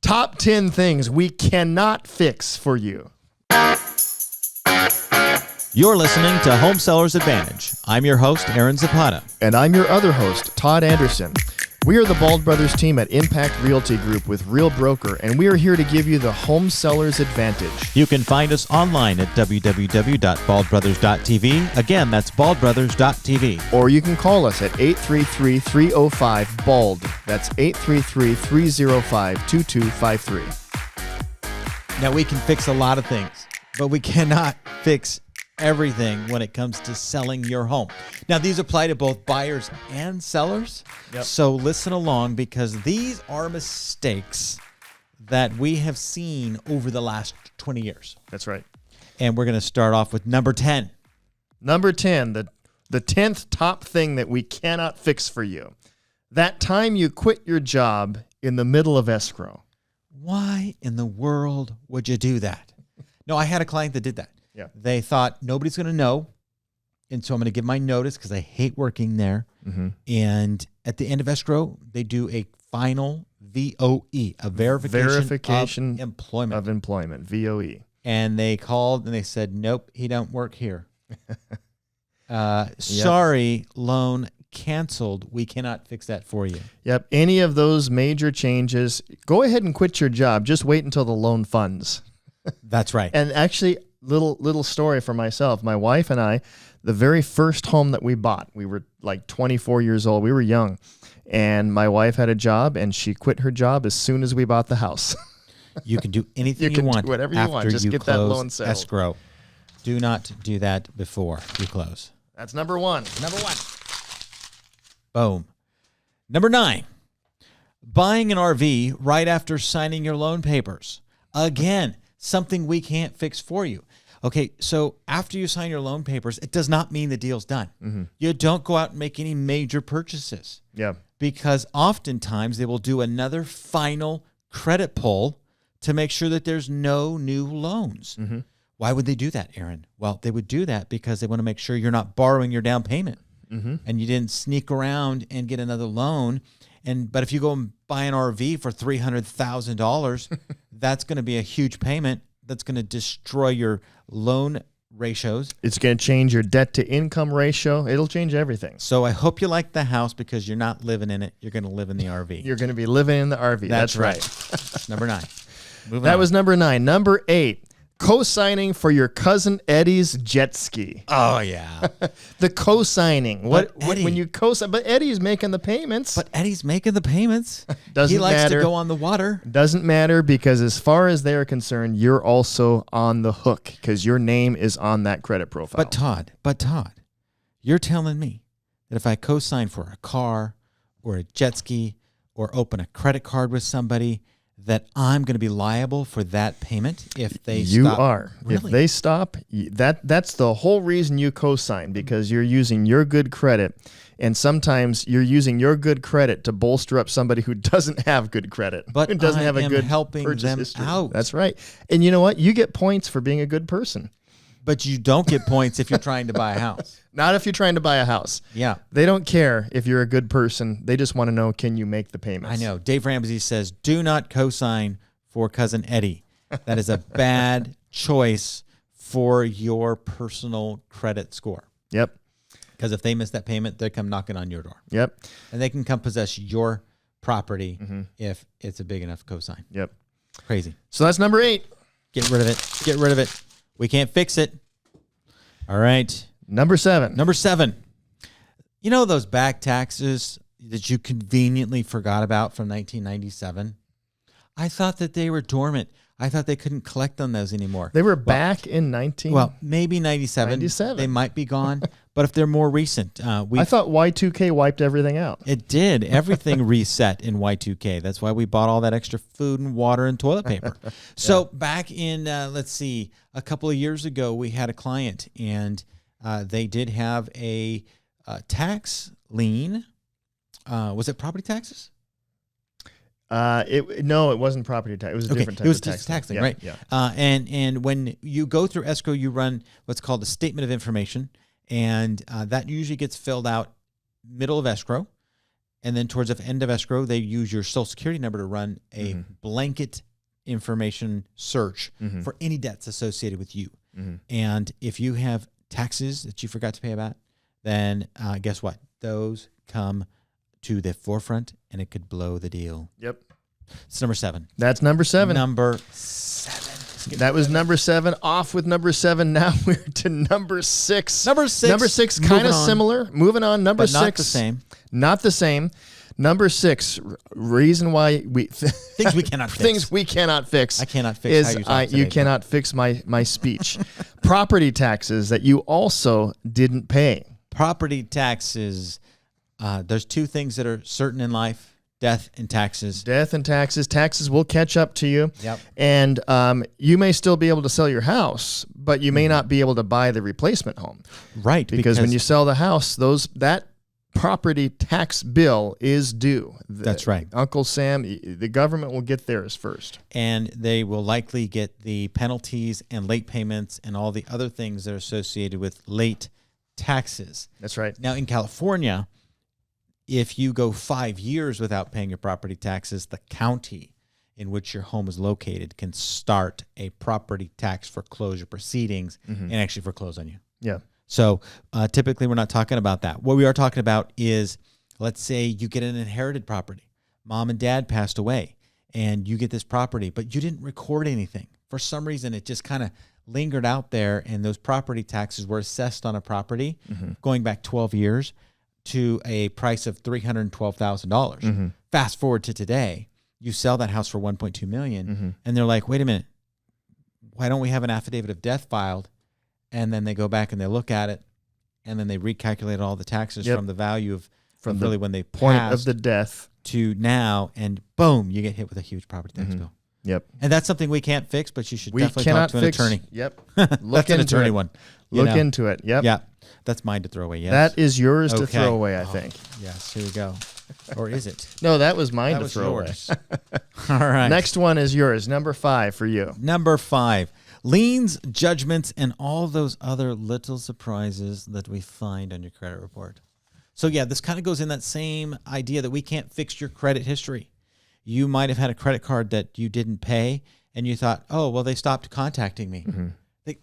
Top 10 things we cannot fix for you. You're listening to Home Sellers Advantage. I'm your host, Aaron Zapata. And I'm your other host, Todd Anderson. We are the Bald Brothers team at Impact Realty Group with Real Broker, and we are here to give you the Home Sellers Advantage. You can find us online at www.baldbrothers.tv. Again, that's baldbrothers.tv. Or you can call us at 833-305-BALD. That's 833-305-2253. Now, we can fix a lot of things, but we cannot fix everything when it comes to selling your home. Now, these apply to both buyers and sellers. Yep. So listen along, because these are mistakes that we have seen over the last 20 years. That's right. And we're going to start off with number 10. Number 10, the 10th top thing that we cannot fix for you. That time you quit your job in the middle of escrow. Why in the world would you do that? No, I had a client that did that. Yeah. They thought nobody's going to know, and so I'm going to give my notice because I hate working there. Mm-hmm. And at the end of escrow, they do a final VOE, a verification of employment, VOE. And they called and they said, nope, he don't work here. Sorry, loan canceled. We cannot fix that for you. Yep. Any of those major changes, go ahead and quit your job. Just wait until the loan funds. That's right. And actually, little story for myself. My wife and I, the very first home that we bought, we were like 24 years old. We were young. And my wife had a job, and she quit her job as soon as we bought the house. You can do anything you want. Do whatever you after want. Just you get close that loan settled. escrow. Do not do that before you close. That's number 1. Number 1. Boom. Number 9. Buying an RV right after signing your loan papers. Again, something we can't fix for you. Okay, so after you sign your loan papers, it does not mean the deal's done. Mm-hmm. You don't go out and make any major purchases. Yeah. Because oftentimes they will do another final credit pull to make sure that there's no new loans. Mm-hmm. Why would they do that, Aaron? Well, they would do that because they want to make sure you're not borrowing your down payment. Mm-hmm. And you didn't sneak around and get another loan. But if you go and buy an RV for $300,000, that's going to be a huge payment. That's going to destroy your loan ratios. It's going to change your debt to income ratio. It'll change everything. So I hope you like the house, because you're not living in it. You're going to live in the RV. You're going to be living in the RV. That's right. Number 9. That was number 9. Number 8. Co-signing for your cousin Eddie's jet ski. Oh, yeah. The co-signing. When you co-sign, but Eddie's making the payments. But Eddie's making the payments. Doesn't he likes matter. to go on the water. Doesn't matter, because as far as they're concerned, you're also on the hook because your name is on that credit profile. But Todd, you're telling me that if I co-sign for a car or a jet ski or open a credit card with somebody, that I'm going to be liable for that payment if they stop? You are. Really? If they stop, that's the whole reason you co-sign, because you're using your good credit, and sometimes you're using your good credit to bolster up somebody who doesn't have good credit, but who doesn't have a good helping purchase them history. out. That's right. And you know what? You get points for being a good person. But you don't get points if you're trying to buy a house. Not if you're trying to buy a house. Yeah. They don't care if you're a good person. They just want to know, can you make the payments? I know. Dave Ramsey says, do not co-sign for cousin Eddie. That is a bad choice for your personal credit score. Yep. Because if they miss that payment, they come knocking on your door. Yep. And they can come possess your property if it's a big enough cosign. Yep. Crazy. So that's number 8. Get rid of it. Get rid of it. We can't fix it. All right. Number 7. Number 7. You know those back taxes that you conveniently forgot about from 1997? I thought that they were dormant. I thought they couldn't collect on those anymore. They were back in 19. Well, maybe 97. 97. They might be gone. But if they're more recent, I thought Y2K wiped everything out. It did. Everything reset in Y2K. That's why we bought all that extra food and water and toilet paper. So back in, let's see, a couple of years ago, we had a client, and they did have a tax lien. Was it property taxes? No, it wasn't property tax. It was a different type of tax. It was just tax lien, yeah, right? Yeah. And when you go through escrow, you run what's called a statement of information. And that usually gets filled out middle of escrow. And then towards the end of escrow, they use your social security number to run a blanket information search for any debts associated with you. And if you have taxes that you forgot to pay about, then guess what? Those come to the forefront, and it could blow the deal. Yep. It's number 7. That's number 7. Number 7. That was number 7. Off with number 7. Now we're to number 6. Number 6. Number 6, kind of similar. Moving on. Number 6. Not the same. Not the same. Number 6, reason why we things we cannot fix. Things we cannot fix. I cannot fix how you talk today, you cannot fix my speech. Property taxes that you also didn't pay. Property taxes. There's 2 things that are certain in life: death and taxes. Death and taxes. Taxes will catch up to you. Yep. And you may still be able to sell your house, but you may not be able to buy the replacement home. Right. Because when you sell the house, that property tax bill is due. That's right. Uncle Sam, the government will get theirs first. And they will likely get the penalties and late payments and all the other things that are associated with late taxes. That's right. Now, in California, if you go 5 years without paying your property taxes, the county in which your home is located can start a property tax foreclosure proceedings and actually foreclose on you. Yeah. So typically we're not talking about that. What we are talking about is, let's say you get an inherited property. Mom and dad passed away and you get this property, but you didn't record anything. For some reason, it just kind of lingered out there, and those property taxes were assessed on a property going back 12 years to a price of $312,000. Fast forward to today, you sell that house for $1.2 million, and they're like, wait a minute, why don't we have an affidavit of death filed? And then they go back and they look at it, and then they recalculate all the taxes from the value of from really when they point passed of the death to now, and boom, you get hit with a huge property tax bill. Yep. And that's something we can't fix, but you should We definitely cannot talk to an fix. attorney. Yep. That's Look an into attorney it. one. Look into it. Yep. Yeah. That's mine to throw away. Yes. That is yours to Okay. throw away, I think. Yes. Here we go. Or is it? No, that was mine That to was throw yours. All right. Next one is yours. Number 5 for you. Number 5. Liens, judgments, and all those other little surprises that we find on your credit report. So yeah, this kind of goes in that same idea that we can't fix your credit history. You might have had a credit card that you didn't pay, and you thought, oh, well, they stopped contacting me.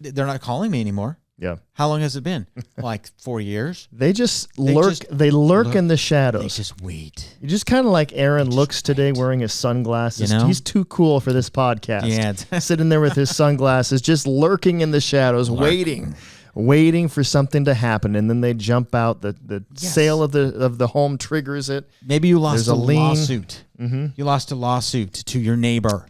They're not calling me anymore. Yeah. How long has it been? Like 4 years? They lurk in the They shadows. just wait. You just kind of like Aaron looks today wearing his sunglasses. You know? He's too cool for this podcast. Yeah. Sitting there with his sunglasses, just lurking in the shadows, waiting for something to happen, and then they jump out. The sale of the home triggers it. Maybe you lost There's a a lien. lawsuit. You lost a lawsuit to your neighbor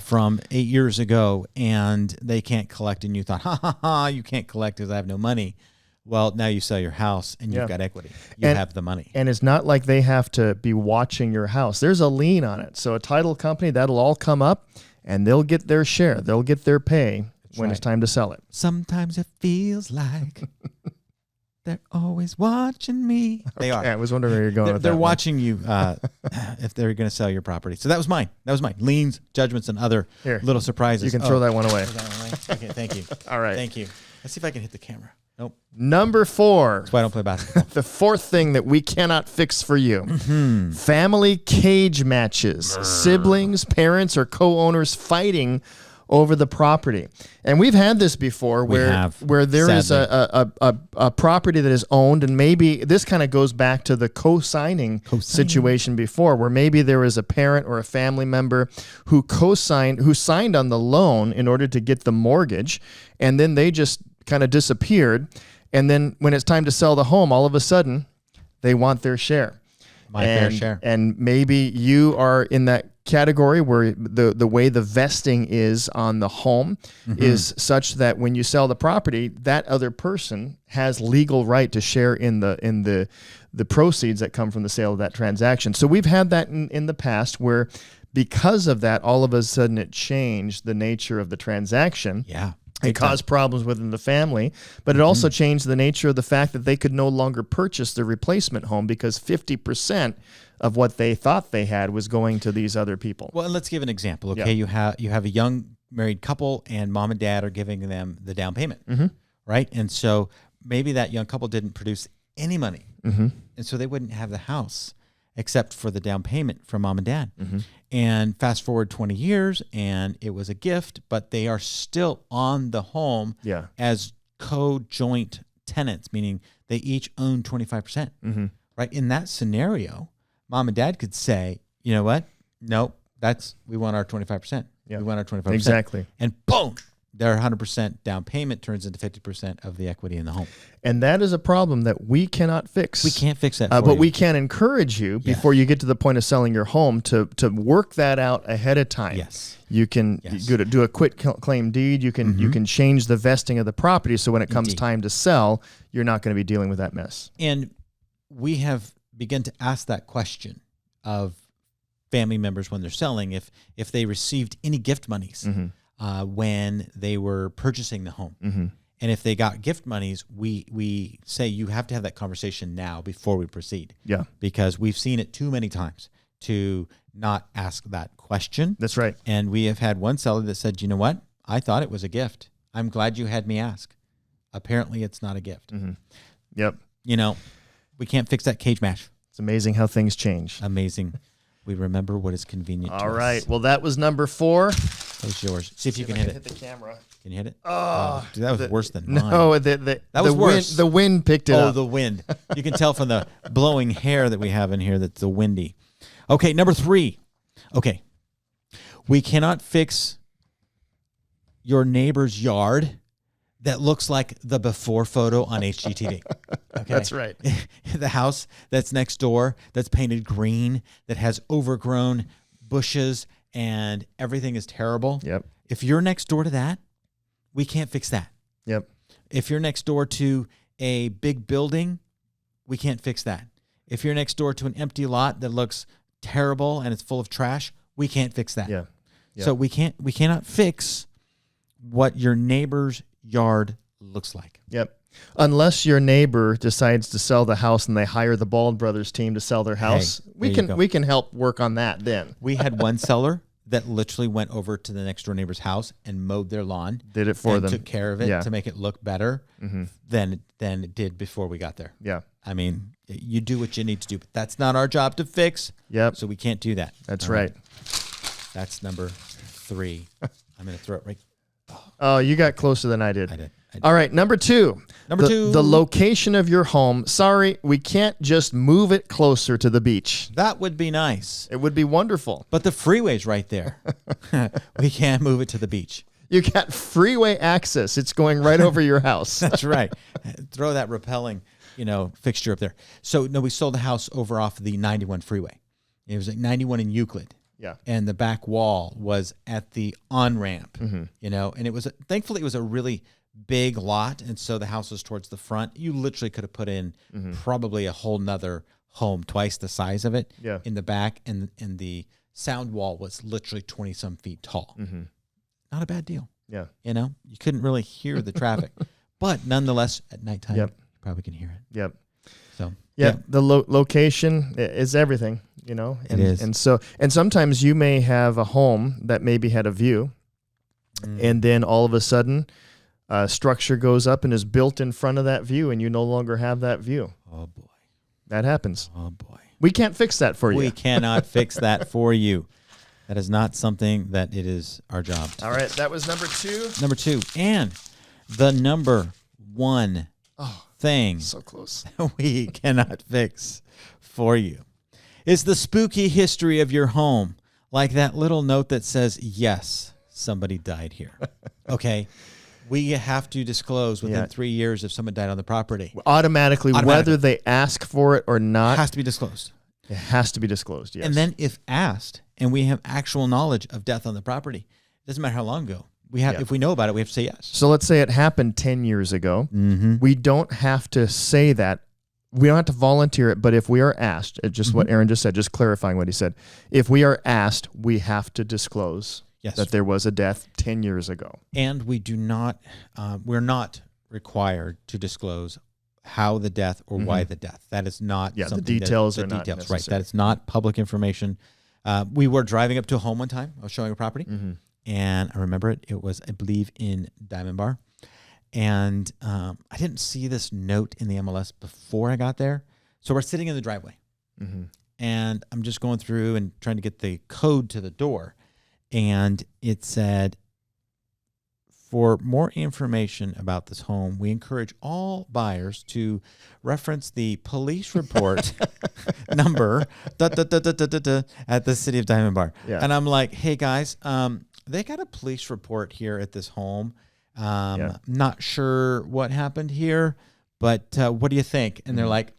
from 8 years ago, and they can't collect, and you thought, you can't collect because I have no money. Well, now you sell your house, and you've got equity. You have the money. And it's not like they have to be watching your house. There's a lien on it. So a title company, that'll all come up, and they'll get their share. They'll get their pay when it's time to sell it. Sometimes it feels like they're always watching me. They are. I was wondering where you're going with that. They're watching you if they're going to sell your property. So that was mine. Liens, judgments, and other little surprises. You can throw that one away. Okay, thank you. All right. Thank you. Let's see if I can hit the camera. Nope. Number 4. That's why I don't play basketball. The 4th thing that we cannot fix for you. Family cage matches. Siblings, parents, or co-owners fighting over the property. And we've had this before where there is a property that is owned, and maybe this kind of goes back to the co-signing situation before, where maybe there was a parent or a family member who signed on the loan in order to get the mortgage, and then they just kind of disappeared. And then when it's time to sell the home, all of a sudden they want their share. Fair share. And maybe you are in that category where the way the vesting is on the home is such that when you sell the property, that other person has legal right to share in the proceeds that come from the sale of that transaction. So we've had that in the past where because of that, all of a sudden it changed the nature of the transaction. Yeah. It caused problems within the family, but it also changed the nature of the fact that they could no longer purchase the replacement home because 50% of what they thought they had was going to these other people. Well, and let's give an example. Okay, you have a young married couple, and mom and dad are giving them the down payment, right? And so maybe that young couple didn't produce any money, and so they wouldn't have the house. except for the down payment from mom and dad. Mm-hmm. And fast forward 20 years, and it was a gift, but they are still on the home as co-joint tenants, meaning they each own 25%. Mm-hmm. Right? In that scenario, mom and dad could say, you know what? No, we want our 25%. Yeah. We want our 25%. Exactly. And boom, their 100% down payment turns into 50% of the equity in the home. And that is a problem that we cannot fix. We can't fix that for but you. we can encourage you before you get to the point of selling your home to work that out ahead of time. Yes. You can do a quit claim deed. You can change the vesting of the property so when it comes time to sell, you're not going to be dealing with that mess. And we have begun to ask that question of family members when they're selling, if they received any gift monies when they were purchasing the home. Mm-hmm. And if they got gift monies, we say you have to have that conversation now before we proceed. Yeah. Because we've seen it too many times to not ask that question. That's right. And we have had one seller that said, you know what? I thought it was a gift. I'm glad you had me ask. Apparently it's not a gift. Mm-hmm. Yep. You know, we can't fix that cage match. It's amazing how things change. Amazing. We remember what is convenient to us. All right. Well, that was number 4. That was yours. See if you can hit it. Hit the camera. Can you hit it? Oh, dude, that was worse than mine. No, that was worse. The wind picked it up. Oh, the wind. You can tell from the blowing hair that we have in here that it's windy. Okay, number 3. Okay. We cannot fix your neighbor's yard that looks like the before photo on HGTV. Okay? That's right. The house that's next door that's painted green, that has overgrown bushes and everything is terrible. Yep. If you're next door to that, we can't fix that. Yep. If you're next door to a big building, we can't fix that. If you're next door to an empty lot that looks terrible and it's full of trash, we can't fix that. Yeah. Yep. So we cannot fix what your neighbor's yard looks like. Yep. Unless your neighbor decides to sell the house and they hire the Bald Brothers team to sell their house, we can help work on that then. We had one seller that literally went over to the next door neighbor's house and mowed their lawn. Did it for them. Took care of it to make it look better than it did before we got there. Yeah. I mean, you do what you need to do, but that's not our job to fix. Yep. So we can't do that. That's right. That's number 3. I'm going to throw it right. Oh, you got closer than I did. I did. All right, number 2. Number 2. The location of your home. Sorry, we can't just move it closer to the beach. That would be nice. It would be wonderful. But the freeway's right there. We can't move it to the beach. You got freeway access. It's going right over your house. That's right. Throw that repelling, fixture up there. So, no, we sold a house over off the 91 freeway. It was like 91 in Euclid. Yeah. And the back wall was at the on-ramp, and it was, thankfully, it was a really big lot. And so the house was towards the front. You literally could have put in probably a whole nother home, twice the size of it in the back. And the sound wall was literally 20 some feet tall. Not a bad deal. Yeah. You couldn't really hear the traffic, but nonetheless at nighttime, you probably can hear it. Yep. So, the location is everything, And, it is. And sometimes you may have a home that maybe had a view and then all of a sudden a structure goes up and is built in front of that view and you no longer have that view. Oh boy. That happens. Oh boy. We can't fix that for you. We cannot fix that for you. That is not something that it is our job to All right, that was number 2. Number 2. And the number 1 thing So close. we cannot fix for you is the spooky history of your home. Like that little note that says, yes, somebody died here. Okay. We have to disclose within 3 years if someone died on the property. Automatically, whether they ask for it or not. It has to be disclosed. It has to be disclosed, yes. And then if asked and we have actual knowledge of death on the property, it doesn't matter how long ago. If we know about it, we have to say yes. So let's say it happened 10 years ago. We don't have to say that. We don't have to volunteer it, but if we are asked, just what Aaron just said, just clarifying what he said, if we are asked, we have to disclose that there was a death 10 years ago. And we do not, we're not required to disclose how the death or why the death. That is not something the details are not necessary. Right. That is not public information. We were driving up to a home one time. I was showing a property, and I remember it. It was, I believe, in Diamond Bar. And I didn't see this note in the MLS before I got there. So we're sitting in the driveway. and I'm just going through and trying to get the code to the door. And it said, for more information about this home, we encourage all buyers to reference the police report number at the City of Diamond Bar. Yeah. And I'm like, hey guys, they got a police report here at this home. Not sure what happened here, but what do you think? And they're like,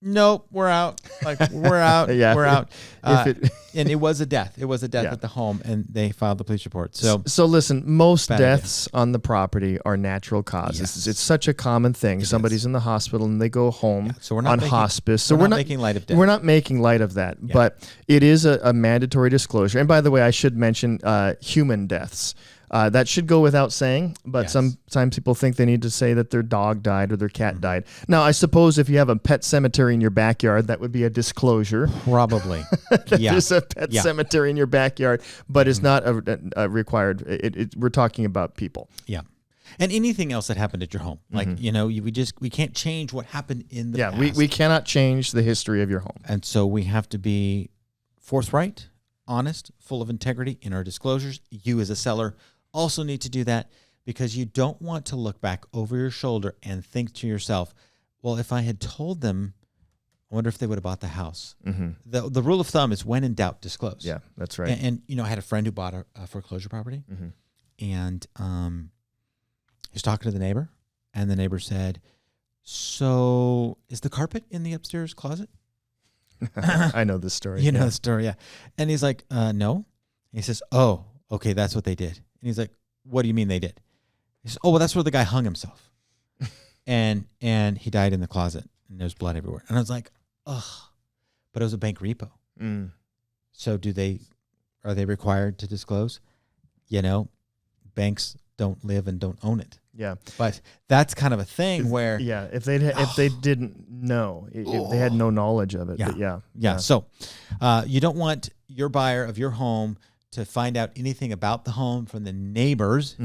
nope, we're out. Like, we're out. We're out. And it was a death. It was a death at the home, and they filed the police report. So listen, most deaths on the property are natural causes. Yes. It's such a common thing. Somebody's in the hospital and they go home on hospice. So we're not making light of death. We're not making light of that, but it is a mandatory disclosure. And by the way, I should mention human deaths. That should go without saying, but sometimes people think they need to say that their dog died or their cat died. Now, I suppose if you have a pet cemetery in your backyard, that would be a disclosure. Probably. There's a pet cemetery in your backyard, but it's not a required. We're talking about people. Yeah. And anything else that happened at your home. Like, we can't change what happened in the past. We cannot change the history of your home. And so we have to be forthright, honest, full of integrity in our disclosures. You as a seller also need to do that, because you don't want to look back over your shoulder and think to yourself, well, if I had told them, I wonder if they would have bought the house. The rule of thumb is, when in doubt, disclose. Yeah, that's right. And I had a friend who bought a foreclosure property, and he was talking to the neighbor, and the neighbor said, so is the carpet in the upstairs closet? I know this story. You know the story, yeah. And he's like, no. He says, oh, okay, that's what they did. And he's like, what do you mean they did? He says, oh, well, that's where the guy hung himself. and he died in the closet, and there's blood everywhere. And I was like, ugh. But it was a bank repo. So are they required to disclose? Banks don't live and don't own it. Yeah. But that's kind of a thing where... Yeah, if they didn't know, if they had no knowledge of it. Yeah. But So you don't want your buyer of your home to find out anything about the home from the neighbors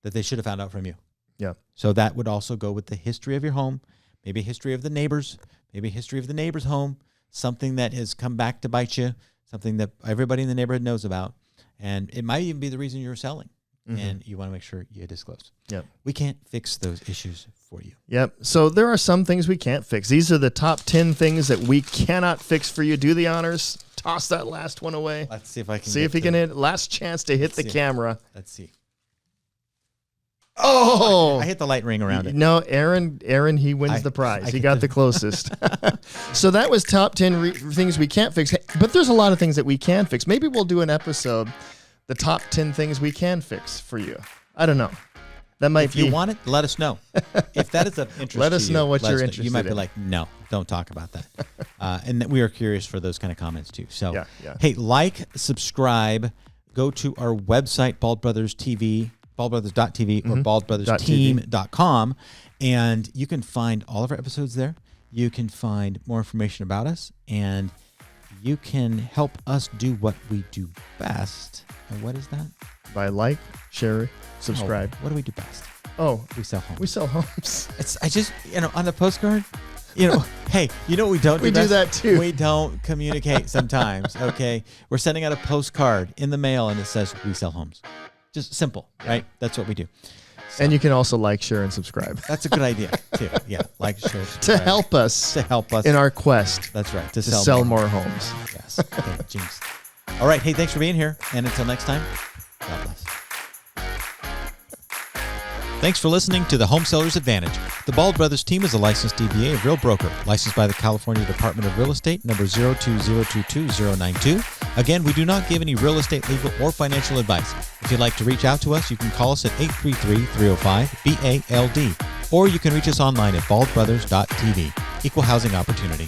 that they should have found out from you. Yeah. So that would also go with the history of your home, maybe a history of the neighbors, maybe a history of the neighbor's home, something that has come back to bite you, something that everybody in the neighborhood knows about. And it might even be the reason you're selling. And you want to make sure you disclose. Yep. We can't fix those issues for you. Yep. So there are some things we can't fix. These are the top 10 things that we cannot fix for you. Do the honors. Toss that last one away. Let's see if I can see if he can hit. Last chance to hit the camera. Let's see. Oh, I hit the light ring around it. No, Aaron, he wins the prize. He got the closest. So that was top 10 things we can't fix. But there's a lot of things that we can fix. Maybe we'll do an episode, the top 10 things we can fix for you. I don't know. That might if you want it, let us know. If that is of interest let us to you, know what you're interested in. You might be like, no, don't talk about that. And we are curious for those kind of comments too. So, hey, subscribe, go to our website, baldbrothers.tv or baldbrothersteam.com, and you can find all of our episodes there. You can find more information about us, and you can help us do what we do best. And what is that? By like, share, subscribe. What do we do best? Oh, we sell homes. We sell homes. I just, on the postcard, hey, you know what we don't do? We do that too. We don't communicate sometimes, okay? We're sending out a postcard in the mail, and it says, we sell homes. Just simple, right? That's what we do. So, and you can also like, share, and subscribe. That's a good idea, too. Yeah, like, share, subscribe. To help us in our quest. That's right. To sell more homes. Yes. Okay, jinx. All right. Hey, thanks for being here. And until next time, God bless. Thanks for listening to the Home Seller's Advantage. The Bald Brothers team is a licensed DBA of Real Broker, licensed by the California Department of Real Estate, number 02022-092. Again, we do not give any real estate, legal, or financial advice. If you'd like to reach out to us, you can call us at 833-305-BALD, or you can reach us online at baldbrothers.tv. Equal housing opportunity.